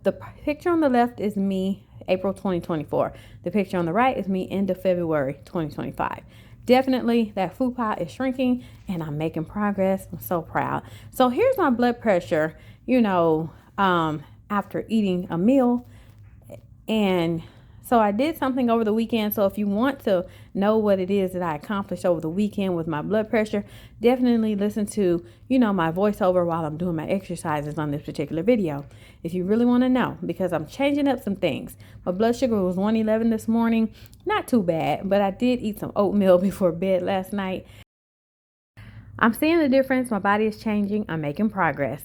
The picture on the left is me, April 2024. The picture on the right is me, end of February 2025. Definitely that fupa is shrinking and I'm making progress. I'm so proud. So here's my blood pressure, after eating a meal. And so I did something over the weekend. So if you want to know what it is that I accomplished over the weekend with my blood pressure, definitely listen to, my voiceover while I'm doing my exercises on this particular video. If you really want to know, because I'm changing up some things. My blood sugar was 111 this morning. Not too bad, but I did eat some oatmeal before bed last night. I'm seeing the difference. My body is changing. I'm making progress.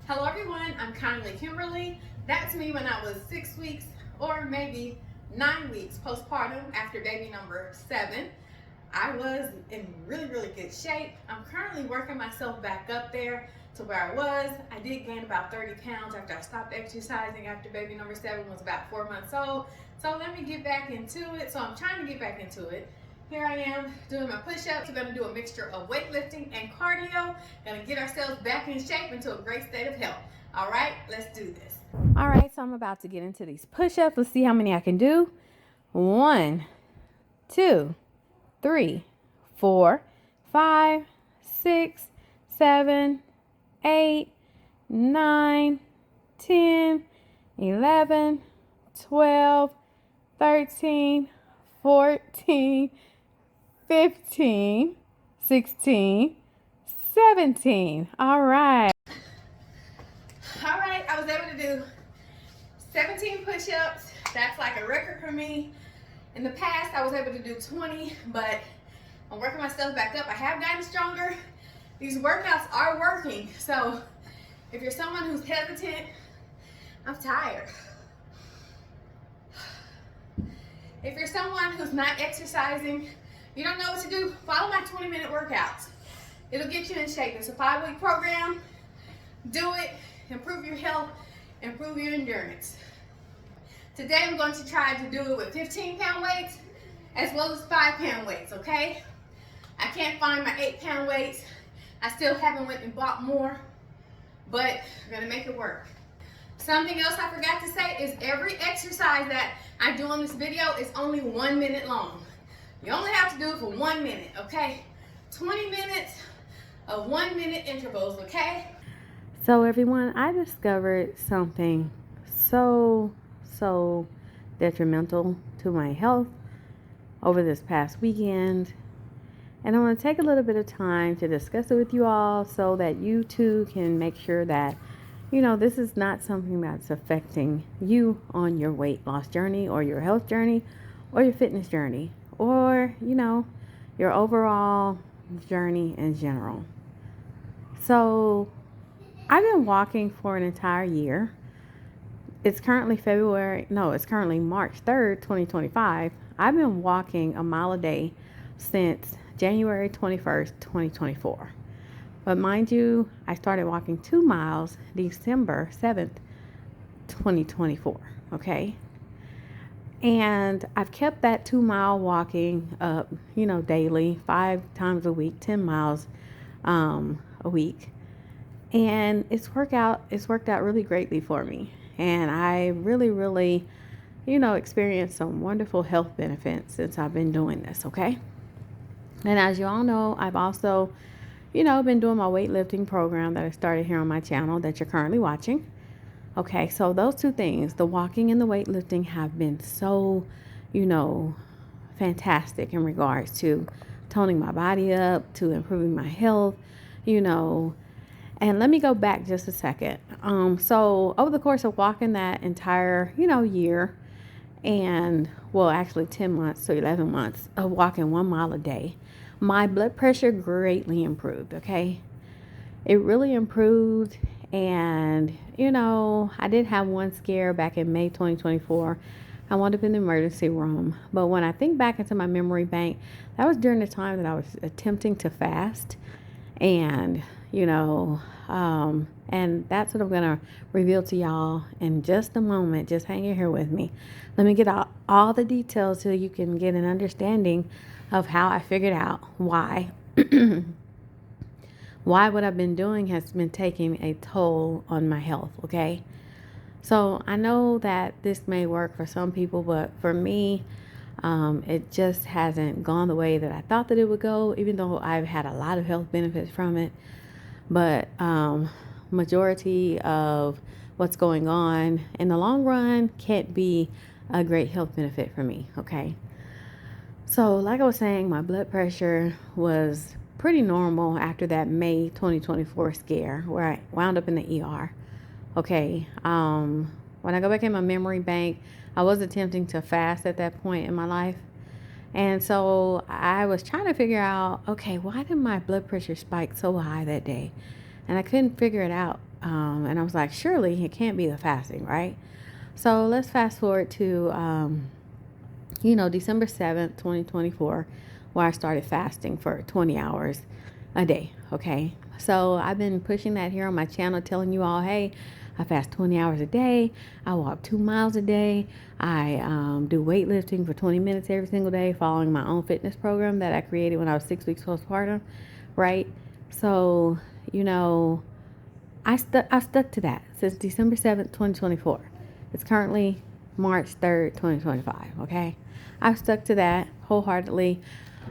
Hello everyone, I'm kindly Kimberly. That's me when I was 6 weeks or maybe 9 weeks postpartum after baby number 7. I was in really good shape. I'm currently working myself back up there to where I was. I did gain about 30 pounds after I stopped exercising after baby number 7 was about 4 months old. So let me get back into it. So I'm trying to get back into it. Here I am doing my push-ups. We're gonna do a mixture of weightlifting and cardio. Gonna get ourselves back in shape into a great state of health. All right, let's do this. All right, so I'm about to get into these push-ups. Let's see how many I can do. 1, 2, 3, 4, 5, 6, 7, 8, 9, 10, 11, 12, 13, 14, 15, 16, 17. All right. All right, I was able to do 17 push-ups. That's like a record for me. In the past, I was able to do 20, but I'm working myself back up. I have gotten stronger. These workouts are working. So if you're someone who's hesitant, I'm tired. If you're someone who's not exercising, you don't know what to do, follow my 20-minute workouts. It'll get you in shape. It's a 5-week program. Do it, improve your health, improve your endurance. Today I'm going to try to do it with 15-pound weights as well as 5-pound weights, okay? I can't find my 8-pound weights. I still haven't went and bought more, but I'm gonna make it work. Something else I forgot to say is every exercise that I do on this video is only 1 minute long. You only have to do it for 1 minute, okay? 20 minutes of 1 minute intervals, okay? So everyone, I discovered something so detrimental to my health over this past weekend. And I want to take a little bit of time to discuss it with you all so that you too can make sure that, this is not something that's affecting you on your weight loss journey or your health journey or your fitness journey or, your overall journey in general. So I've been walking for an entire year. It's currently March 3rd, 2025. I've been walking a mile a day since January 21st, 2024. But mind you, I started walking 2 miles December 7th, 2024, okay? And I've kept that 2-mile walking up, daily, 5 times a week, 10 miles a week. And it's worked out really greatly for me. And I really, experienced some wonderful health benefits since I've been doing this, okay? And as you all know, I've also, been doing my weightlifting program that I started here on my channel that you're currently watching. Okay, so those two things, the walking and the weightlifting, have been so, fantastic in regards to toning my body up, to improving my health, And let me go back just a second. So over the course of walking that entire, year, and actually 10 months to 11 months of walking 1 mile a day, my blood pressure greatly improved, okay? It really improved. And, I did have one scare back in May 2024. I wound up in the emergency room. But when I think back into my memory bank, that was during the time that I was attempting to fast. And, and that's what I'm going to reveal to y'all in just a moment. Just hang in here with me. Let me get all the details so you can get an understanding of how I figured out why what I've been doing has been taking a toll on my health, okay? So I know that this may work for some people, but for me, it just hasn't gone the way that I thought that it would go, even though I've had a lot of health benefits from it. But majority of what's going on in the long run can't be a great health benefit for me. Okay. So, like I was saying, my blood pressure was pretty normal after that May 2024 scare where I wound up in the ER. Okay. When I go back in my memory bank, I was attempting to fast at that point in my life. And so I was trying to figure out, okay, why did my blood pressure spike so high that day? And I couldn't figure it out. And I was like, surely it can't be the fasting, right? So let's fast forward to, December 7th, 2024, where I started fasting for 20 hours a day. Okay. So I've been pushing that here on my channel, telling you all, hey, I fast 20 hours a day. I walk 2 miles a day. I do weightlifting for 20 minutes every single day, following my own fitness program that I created when I was 6 weeks postpartum, right? So, I stuck to that since December 7th, 2024. It's currently March 3rd, 2025, okay? I've stuck to that wholeheartedly,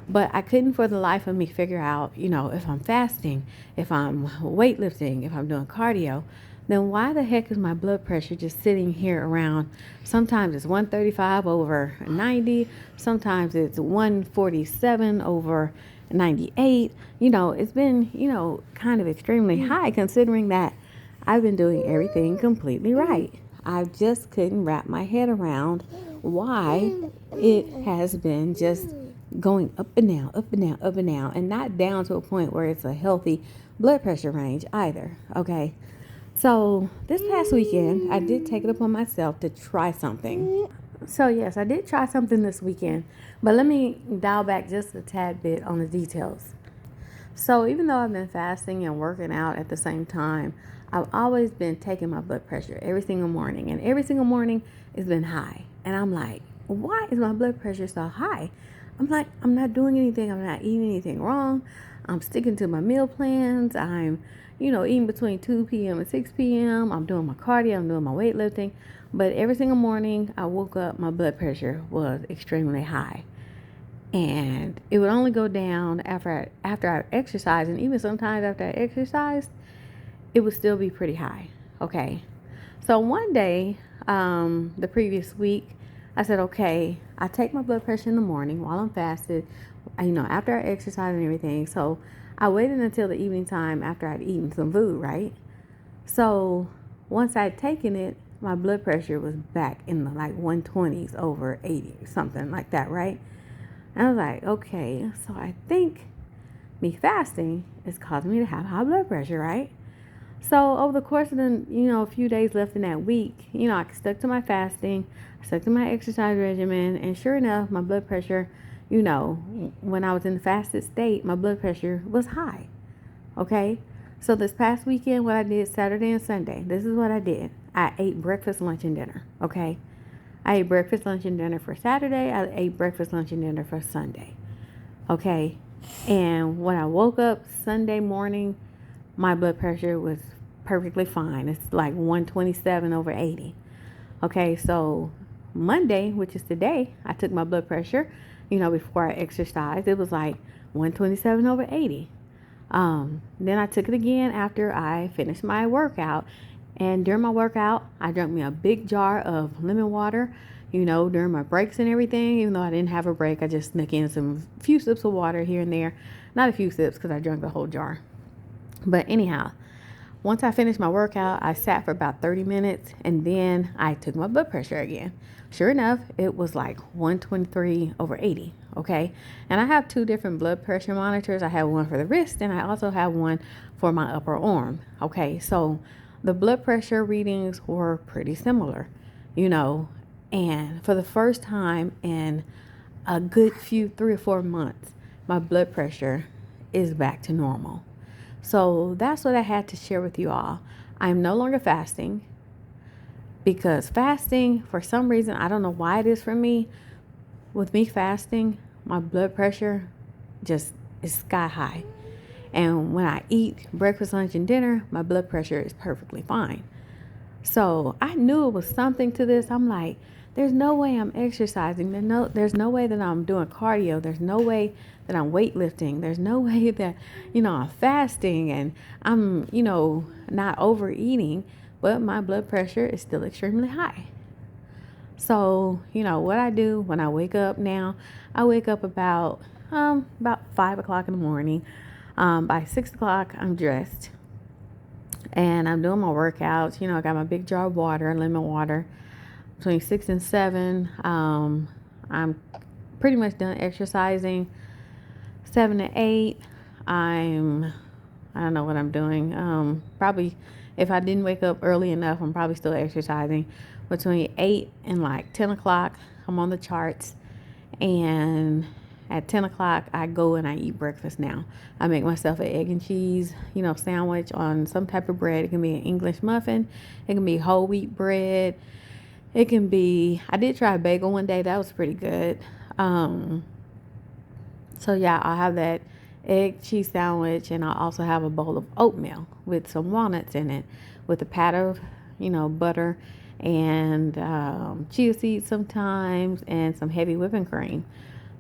but I couldn't for the life of me figure out, if I'm fasting, if I'm weightlifting, if I'm doing cardio, then why the heck is my blood pressure just sitting here around? Sometimes it's 135 over 90. Sometimes it's 147 over 98. It's been, kind of extremely high considering that I've been doing everything completely right. I just couldn't wrap my head around why it has been just going up and down, up and down, up and down, and not down to a point where it's a healthy blood pressure range either. Okay. So this past weekend, I did take it upon myself to try something. So yes, I did try something this weekend, but let me dial back just a tad bit on the details. So even though I've been fasting and working out at the same time, I've always been taking my blood pressure every single morning, and every single morning it's been high. And I'm like, why is my blood pressure so high? I'm like, I'm not doing anything. I'm not eating anything wrong. I'm sticking to my meal plans. I'm, eating between 2 p.m. and 6 p.m. I'm doing my cardio. I'm doing my weightlifting. But every single morning I woke up, my blood pressure was extremely high. And it would only go down after I exercised. And even sometimes after I exercised, it would still be pretty high. Okay. So one day, the previous week, I said, okay, I take my blood pressure in the morning while I'm fasted, after I exercise and everything. So I waited until the evening time after I'd eaten some food, right? So once I'd taken it, my blood pressure was back in the 120s over 80, something like that, right? And I was like, okay, so I think me fasting is causing me to have high blood pressure, right? So over the course of the, a few days left in that week, I stuck to my fasting, I stuck to my exercise regimen, and sure enough, my blood pressure, when I was in the fasted state, my blood pressure was high. Okay. So this past weekend, what I did Saturday and Sunday, this is what I did. I ate breakfast, lunch, and dinner. Okay. I ate breakfast, lunch, and dinner for Saturday. I ate breakfast, lunch, and dinner for Sunday. Okay. And when I woke up Sunday morning, my blood pressure was perfectly fine. It's 127 over 80. Okay, so Monday, which is today, I took my blood pressure, before I exercised. It was 127 over 80. Then I took it again after I finished my workout. And during my workout, I drank me a big jar of lemon water, during my breaks and everything. Even though I didn't have a break, I just snuck in some few sips of water here and there. Not a few sips because I drank the whole jar. But anyhow, once I finished my workout, I sat for about 30 minutes and then I took my blood pressure again. Sure enough, it was 123 over 80. Okay. And I have 2 different blood pressure monitors. I have one for the wrist and I also have one for my upper arm. Okay. So the blood pressure readings were pretty similar, and for the first time in a good few 3 or 4 months, my blood pressure is back to normal. So that's what I had to share with you all. I'm no longer fasting because fasting, for some reason, I don't know why it is for me. With me fasting, my blood pressure just is sky high. And when I eat breakfast, lunch, and dinner, my blood pressure is perfectly fine. So I knew it was something to this. I'm like, there's no way I'm exercising. There's no way that I'm doing cardio. There's no way that I'm weightlifting. There's no way that, I'm fasting and I'm, not overeating, but my blood pressure is still extremely high. So, what I do when I wake up now, I wake up about 5 o'clock in the morning. By 6 o'clock, I'm dressed and I'm doing my workouts. I got my big jar of water, lemon water. Between 6 and 7, I'm pretty much done exercising. 7 to 8, I don't know what I'm doing. Probably if I didn't wake up early enough, I'm probably still exercising. Between 8 and like 10 o'clock, I'm on the charts. And at 10 o'clock, I go and I eat breakfast now. I make myself an egg and cheese, sandwich on some type of bread. It can be an English muffin. It can be whole wheat bread. It can be, I did try a bagel one day. That was pretty good. So yeah, I'll have that egg cheese sandwich, and I'll also have a bowl of oatmeal with some walnuts in it, with a pat of, butter and chia seeds sometimes, and some heavy whipping cream.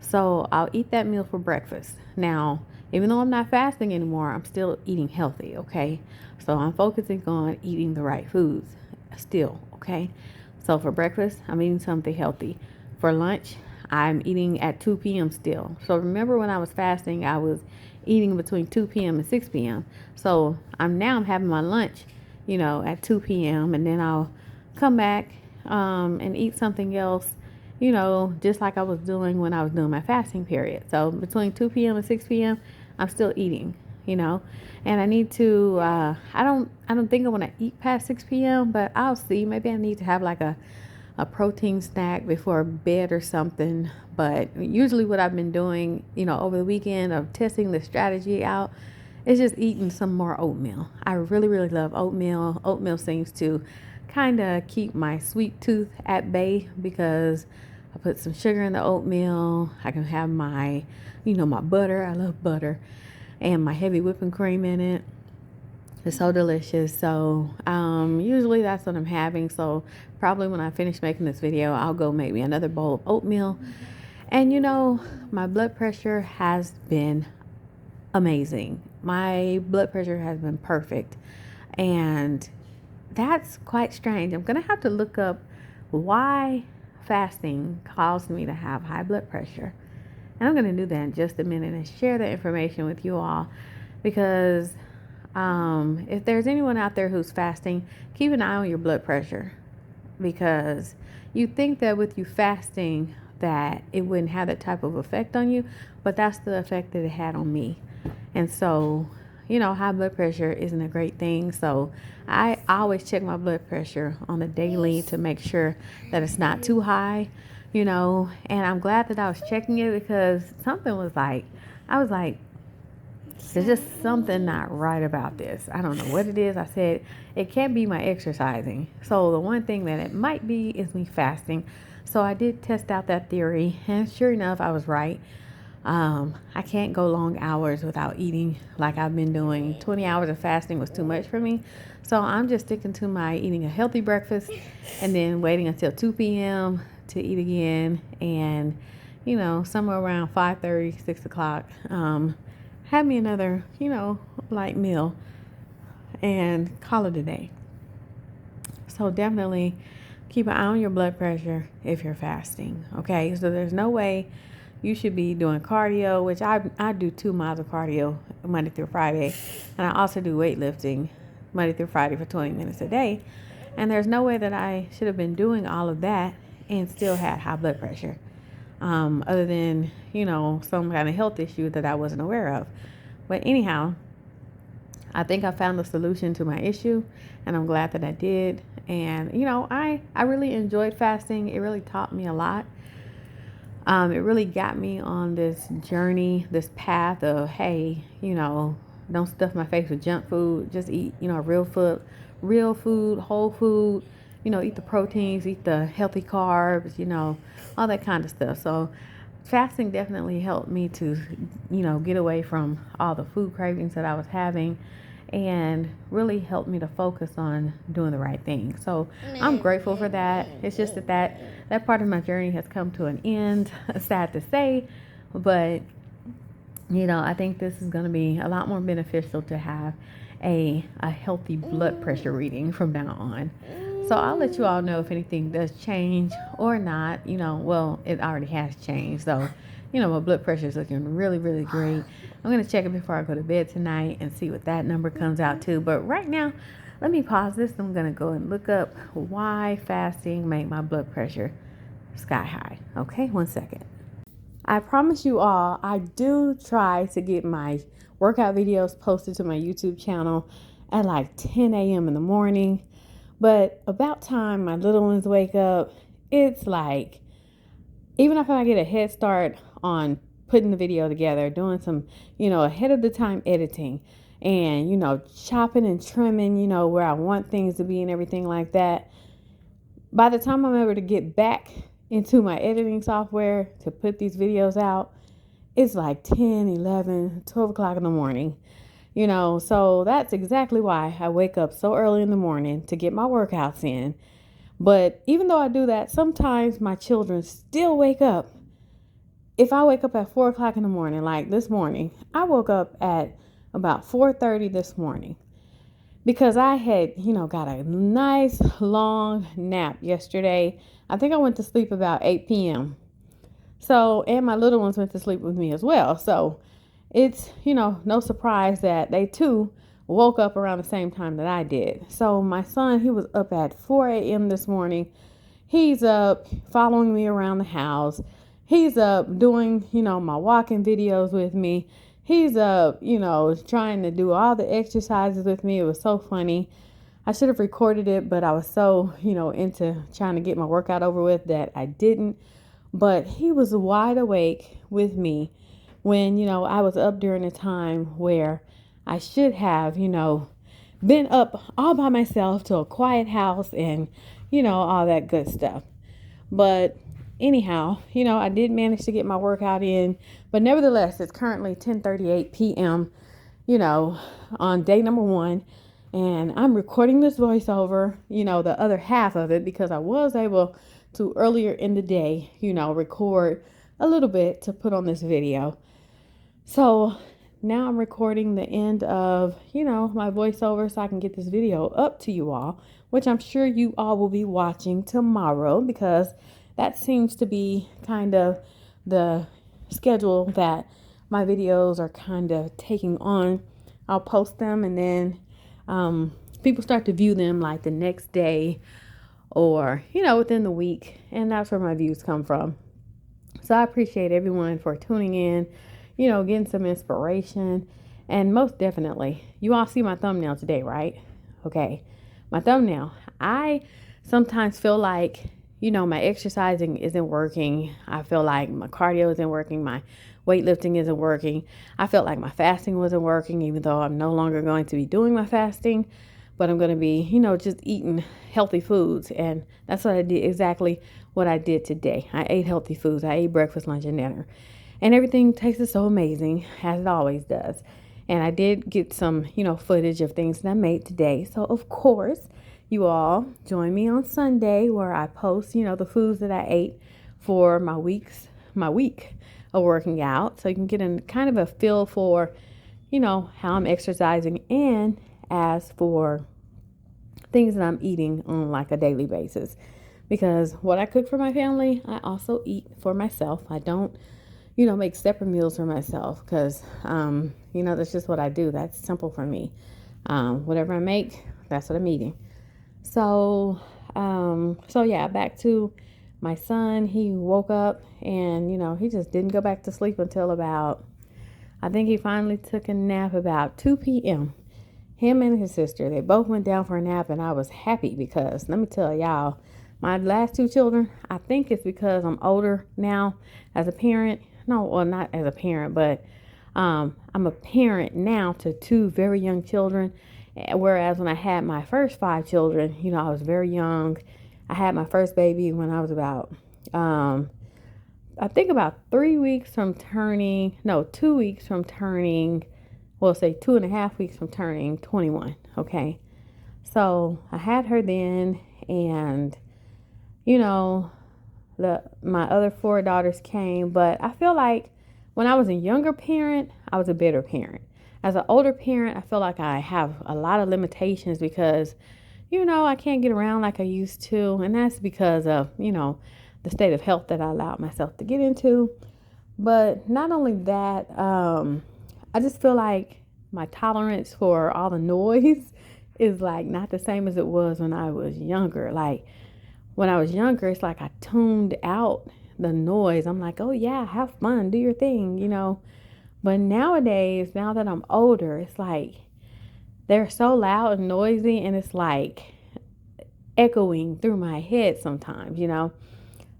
So I'll eat that meal for breakfast. Now, even though I'm not fasting anymore, I'm still eating healthy, okay? So I'm focusing on eating the right foods still, okay? So for breakfast, I'm eating something healthy. For lunch, I'm eating at 2 p.m. still. So remember when I was fasting, I was eating between 2 p.m. and 6 p.m. So I'm having my lunch, at 2 p.m. and then I'll come back and eat something else, just like I was doing when I was doing my fasting period. So between 2 p.m. and 6 p.m., I'm still eating, and I need to, I don't think I want to eat past 6 p.m., but I'll see. Maybe I need to have like a protein snack before bed or something. But usually what I've been doing, over the weekend of testing the strategy out, is just eating some more oatmeal. I really, really love oatmeal. Oatmeal seems to kind of keep my sweet tooth at bay because I put some sugar in the oatmeal. I can have my, my butter. I love butter. And my heavy whipping cream in it. It's so delicious. So usually that's what I'm having. So probably when I finish making this video, I'll go make me another bowl of oatmeal. And my blood pressure has been amazing. My blood pressure has been perfect. And that's quite strange. I'm going to have to look up why fasting caused me to have high blood pressure. And I'm going to do that in just a minute and share that information with you all, because if there's anyone out there who's fasting, keep an eye on your blood pressure, because you think that with you fasting that it wouldn't have that type of effect on you, but that's the effect that it had on me. And so, high blood pressure isn't a great thing. So I always check my blood pressure on the daily to make sure that it's not too high, and I'm glad that I was checking it, because something was like, I was like, there's just something not right about this. I don't know what it is. I said, it can't be my exercising. So the one thing that it might be is me fasting. So I did test out that theory, and sure enough, I was right. I can't go long hours without eating like I've been doing. 20 hours of fasting was too much for me. So I'm just sticking to my eating a healthy breakfast and then waiting until 2 p.m. to eat again. And, somewhere around 5:30, 6 o'clock, have me another, light meal and call it a day. So definitely keep an eye on your blood pressure if you're fasting. Okay, so there's no way you should be doing cardio, which I do 2 miles of cardio Monday through Friday. And I also do weightlifting Monday through Friday for 20 minutes a day. And there's no way that I should have been doing all of that and still had high blood pressure. Other than, some kind of health issue that I wasn't aware of. But anyhow, I think I found the solution to my issue, and I'm glad that I did. And, I really enjoyed fasting. It really taught me a lot. It really got me on this journey, this path of, hey, don't stuff my face with junk food. Just eat, real food, whole food. Eat the proteins, eat the healthy carbs, all that kind of stuff. So fasting definitely helped me to, get away from all the food cravings that I was having. and really helped me to focus on doing the right thing. So I'm grateful for that. It's just that part of my journey has come to an end. Sad to say, but I think this is going to be a lot more beneficial to have a healthy blood pressure reading from now on. So I'll let you all know if anything does change or not. Well, it already has changed. So, my blood pressure is looking really, really great. I'm going to check it before I go to bed tonight and see what that number comes out to. But right now, let me pause this. I'm going to go and look up why fasting made my blood pressure sky high. Okay, 1 second. I promise you all, I do try to get my workout videos posted to my YouTube channel at like 10 a.m. in the morning. But about time my little ones wake up, it's like, even if I get a head start on putting the video together, doing some, ahead of the time editing and, chopping and trimming, where I want things to be and everything like that. By the time I'm able to get back into my editing software to put these videos out, it's like 10, 11, 12 o'clock in the morning. So that's exactly why I wake up so early in the morning to get my workouts in. But even though I do that, sometimes my children still wake up. If I wake up at 4 o'clock in the morning, like this morning, I woke up at about 4:30 this morning because I had, got a nice long nap yesterday. I think I went to sleep about 8 p.m. So, and my little ones went to sleep with me as well. So it's, no surprise that they too woke up around the same time that I did. So my son, he was up at 4 a.m. this morning. He's up following me around the house. He's up doing, my walking videos with me. He's up, trying to do all the exercises with me. It was so funny. I should have recorded it, but I was so, into trying to get my workout over with that I didn't. But he was wide awake with me when, I was up during a time where I should have, been up all by myself to a quiet house and, all that good stuff. But anyhow, I did manage to get my workout in. But nevertheless, it's currently 10:38 p.m., on day number 1. And I'm recording this voiceover, the other half of it, because I was able to earlier in the day, record a little bit to put on this video. So now I'm recording the end of, my voiceover so I can get this video up to you all, which I'm sure you all will be watching tomorrow because that seems to be kind of the schedule that my videos are kind of taking on. I'll post them and then people start to view them like the next day or, within the week. And that's where my views come from. So I appreciate everyone for tuning in, getting some inspiration. And most definitely, you all see my thumbnail today, right? Okay. My thumbnail. I sometimes feel like, my exercising isn't working. I feel like my cardio isn't working. My weightlifting isn't working. I felt like my fasting wasn't working, even though I'm no longer going to be doing my fasting, but I'm going to be, just eating healthy foods. And that's what I did, exactly what I did today. I ate healthy foods. I ate breakfast, lunch, and dinner. And everything tasted so amazing, as it always does. And I did get some, footage of things that I made today. So, of course, you all join me on Sunday where I post, the foods that I ate for my week of working out. So you can get a kind of a feel for, how I'm exercising and as for things that I'm eating on like a daily basis. Because what I cook for my family, I also eat for myself. I don't, make separate meals for myself because, that's just what I do. That's simple for me. Whatever I make, that's what I'm eating. So yeah, back to my son. He woke up and, he just didn't go back to sleep until I think he finally took a nap about 2 p.m. Him and his sister, they both went down for a nap, and I was happy because let me tell y'all, my last 2 children, I think it's because I'm older now as a parent. No, well, not as a parent, but I'm a parent now to 2 very young children. Whereas when I had my first 5 children, I was very young. I had my first baby when I was about, I think about 2 weeks from turning well, say 2.5 weeks from turning 21. Okay. So I had her then, and you know, my other 4 daughters came, but I feel like when I was a younger parent, I was a better parent. As an older parent, I feel like I have a lot of limitations because, I can't get around like I used to, and that's because of, the state of health that I allowed myself to get into. But not only that, I just feel like my tolerance for all the noise is like not the same as it was when I was younger. Like when I was younger, it's like I tuned out the noise. I'm like, oh yeah, have fun, do your thing. But nowadays, now that I'm older, it's like they're so loud and noisy, and it's like echoing through my head sometimes.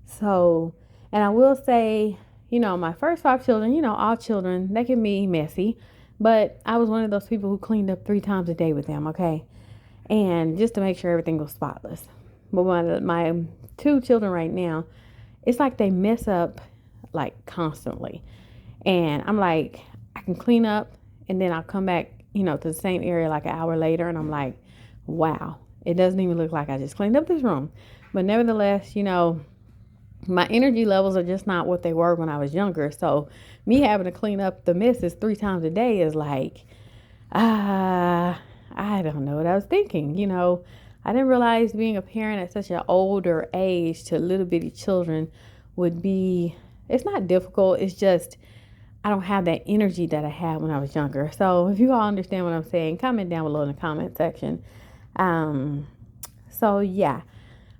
So, and I will say, my first 5 children, all children, they can be messy, but I was one of those people who cleaned up 3 times a day with them, okay? And just to make sure everything was spotless. But my 2 children right now, it's like they mess up like constantly. And I'm like, I can clean up and then I'll come back, to the same area like an hour later, and I'm like, wow, it doesn't even look like I just cleaned up this room. But nevertheless, my energy levels are just not what they were when I was younger. So me having to clean up the messes 3 times a day is like, I don't know what I was thinking. I didn't realize being a parent at such an older age to little bitty children would be, it's not difficult. It's just, I don't have that energy that I had when I was younger. So if you all understand what I'm saying, comment down below in the comment section. So yeah,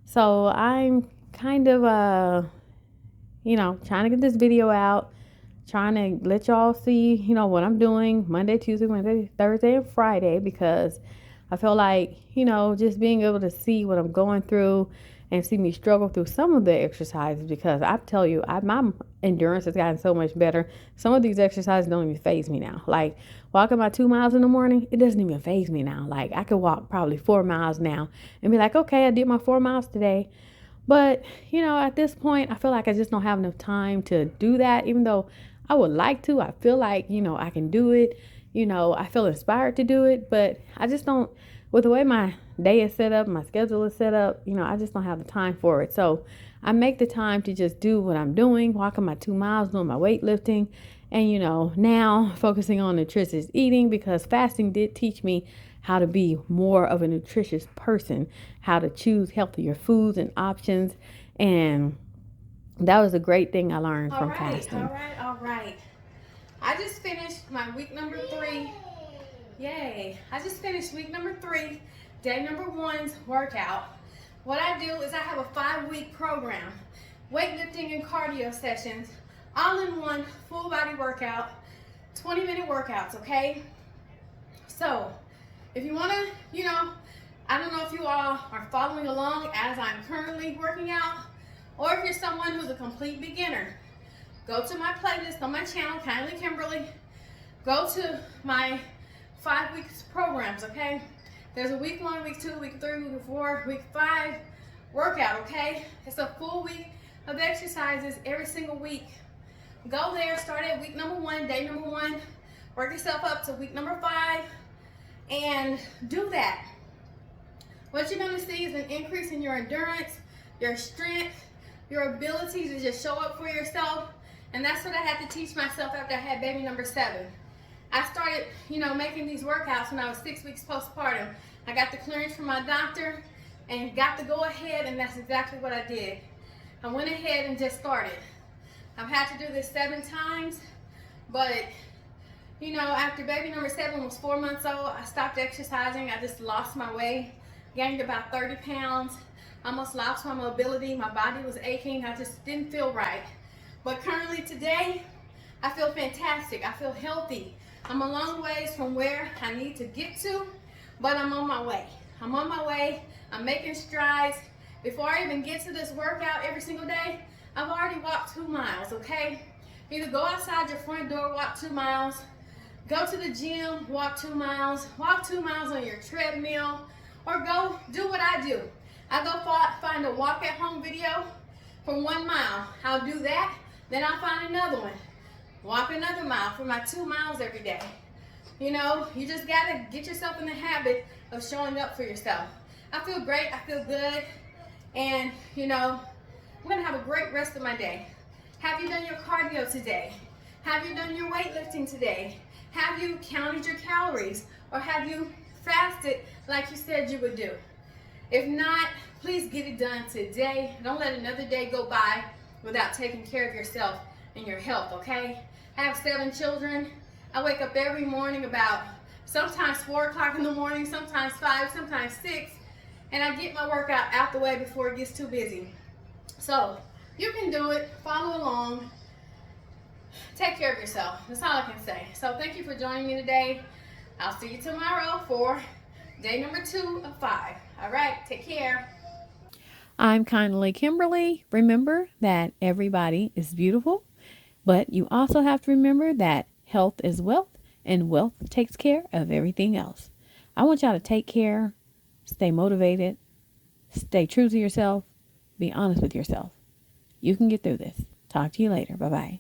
so I'm kind of, trying to get this video out, trying to let y'all see, what I'm doing Monday, Tuesday, Wednesday, Thursday, and Friday, because I feel like, just being able to see what I'm going through and see me struggle through some of the exercises, because I tell you, my endurance has gotten so much better. Some of these exercises don't even faze me now. Like walking my 2 miles in the morning, it doesn't even faze me now. Like I could walk probably 4 miles now and be like, okay, I did my 4 miles today. But, at this point, I feel like I just don't have enough time to do that, even though I would like to. I feel like, I can do it. I feel inspired to do it, but I just don't, with the way my day is set up, my schedule is set up, I just don't have the time for it. So I make the time to just do what I'm doing, walking my 2 miles, doing my weightlifting, and, now focusing on nutritious eating, because fasting did teach me how to be more of a nutritious person, how to choose healthier foods and options. And that was a great thing I learned from fasting. All right. I just finished my week number 3. Yay. I just finished week number 3, day number 1's workout. What I do is I have a 5-week program, weightlifting and cardio sessions, all in one, full body workout, 20-minute workouts, okay? So, if you want to, I don't know if you all are following along as I'm currently working out, or if you're someone who's a complete beginner, go to my playlist on my channel, Kindly Kimberly. Go to my 5 weeks programs, okay? There's a week 1, week 2, week 3, week 4, week 5 workout, okay? It's a full week of exercises every single week. Go there, start at week number 1, day number 1, work yourself up to week number 5, and do that. What you're going to see is an increase in your endurance, your strength, your ability to just show up for yourself. And that's what I had to teach myself after I had baby number 7. I started, making these workouts when I was 6 weeks postpartum. I got the clearance from my doctor and got to go ahead, and that's exactly what I did. I went ahead and just started. I've had to do this 7 times, but after baby number 7 was 4 months old, I stopped exercising. I just lost my way, gained about 30 pounds, almost lost my mobility. My body was aching. I just didn't feel right. But currently today, I feel fantastic. I feel healthy. I'm a long ways from where I need to get to, but I'm on my way. I'm on my way. I'm making strides. Before I even get to this workout every single day, I've already walked 2 miles, okay? Either go outside your front door, walk 2 miles, go to the gym, walk 2 miles, walk 2 miles on your treadmill, or go do what I do. I go find a walk at home video for 1 mile. I'll do that, then I'll find another one. Walk another mile for my 2 miles every day. You know, you just gotta get yourself in the habit of showing up for yourself. I feel great, I feel good, and you know, I'm gonna have a great rest of my day. Have you done your cardio today? Have you done your weightlifting today? Have you counted your calories? Or have you fasted like you said you would do? If not, please get it done today. Don't let another day go by without taking care of yourself and your health, okay? I have 7 children. I wake up every morning about sometimes 4 o'clock in the morning, sometimes 5, sometimes 6, and I get my workout out the way before it gets too busy. So you can do it, follow along, take care of yourself. That's all I can say. So thank you for joining me today. I'll see you tomorrow for day number 2 of 5. All right, take care. I'm kindly Kimberly. Remember that everybody is beautiful, but you also have to remember that health is wealth and wealth takes care of everything else. I want y'all to take care, stay motivated, stay true to yourself, be honest with yourself. You can get through this. Talk to you later. Bye-bye.